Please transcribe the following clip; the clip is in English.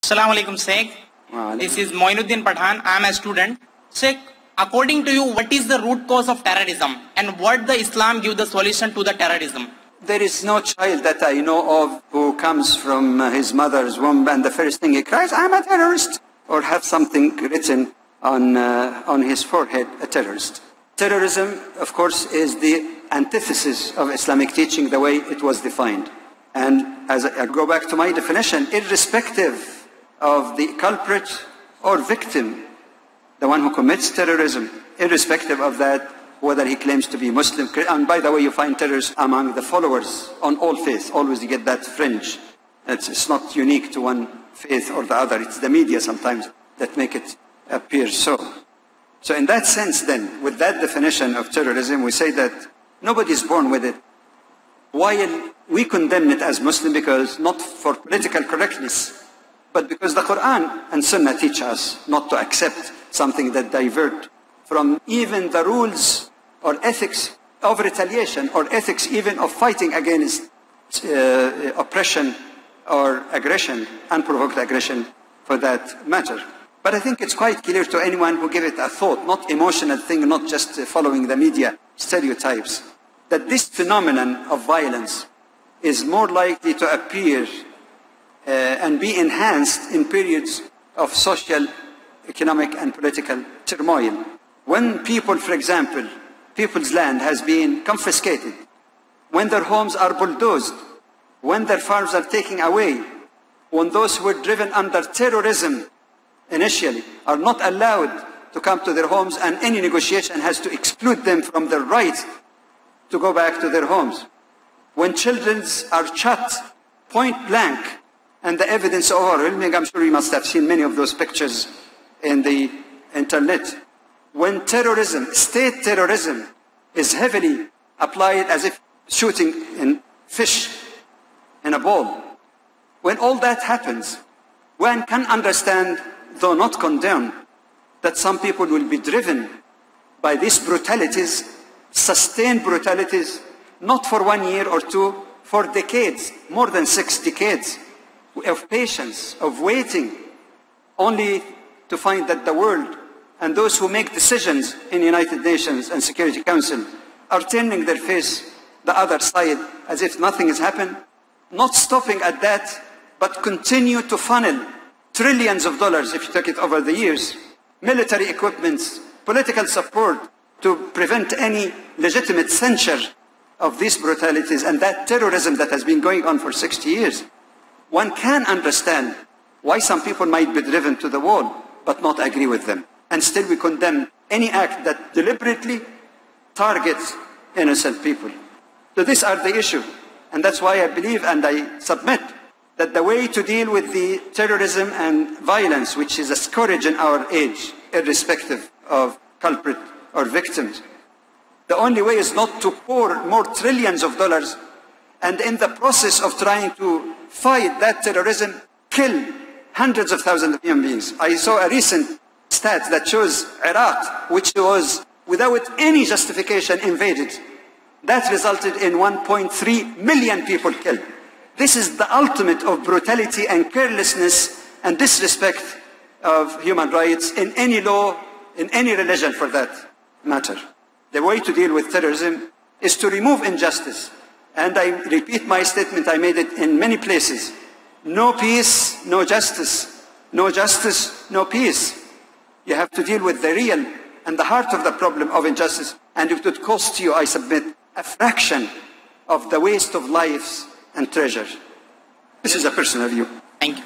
Assalamu alaikum, Sheikh. This is Moinuddin Pathan. I am a student. Sheikh, according to you, what is the root cause of terrorism and what the Islam give the solution to the terrorism? There is no child that I know of who comes from his mother's womb and the first thing he cries, I'm a terrorist, or have something written on his forehead, a terrorist. Terrorism, of course, is the antithesis of Islamic teaching the way it was defined. And as I go back to my definition, irrespective of the culprit or victim, the one who commits terrorism, irrespective of that, whether he claims to be Muslim. And by the way, you find terrorists among the followers on all faiths. Always you get that fringe. It's not unique to one faith or the other. It's the media sometimes that make it appear so. So in that sense then, with that definition of terrorism, we say that nobody is born with it. While we condemn it as Muslim because not for political correctness, but because the Quran and Sunnah teach us not to accept something that divert from even the rules or ethics of retaliation or ethics even of fighting against oppression or aggression, unprovoked aggression for that matter. But I think it's quite clear to anyone who give it a thought, not emotional thing, not just following the media stereotypes, that this phenomenon of violence is more likely to appear and be enhanced in periods of social, economic and political turmoil. When people, for example, people's land has been confiscated, when their homes are bulldozed, when their farms are taken away, when those who were driven under terrorism initially are not allowed to come to their homes and any negotiation has to exclude them from their right to go back to their homes. When children are shot point blank and the evidence is overwhelming, I'm sure you must have seen many of those pictures in the internet. When terrorism, state terrorism, is heavily applied as if shooting in fish in a bowl. When all that happens, one can understand, though not condemn, that some people will be driven by these brutalities, sustained brutalities, not for 1 year or two, for decades, more than 6 decades of patience, of waiting, only to find that the world and those who make decisions in the United Nations and Security Council are turning their face the other side as if nothing has happened, not stopping at that, but continue to funnel trillions of dollars, if you take it over the years, military equipments, political support to prevent any legitimate censure of these brutalities and that terrorism that has been going on for 60 years. One can understand why some people might be driven to the wall, but not agree with them. And still we condemn any act that deliberately targets innocent people. So these are the issue. And that's why I believe and I submit that the way to deal with the terrorism and violence, which is a scourge in our age, irrespective of culprit or victims, the only way is not to pour more trillions of dollars and in the process of trying to fight that terrorism, kill hundreds of thousands of human beings. I saw a recent stat that shows Iraq, which was without any justification invaded. That resulted in 1.3 million people killed. This is the ultimate of brutality and carelessness and disrespect of human rights in any law, in any religion for that matter. The way to deal with terrorism is to remove injustice. And I repeat my statement, I made it in many places. No peace, no justice. No justice, no peace. You have to deal with the real and the heart of the problem of injustice. And it would cost you, I submit, a fraction of the waste of lives and treasure. This is a personal view. Thank you.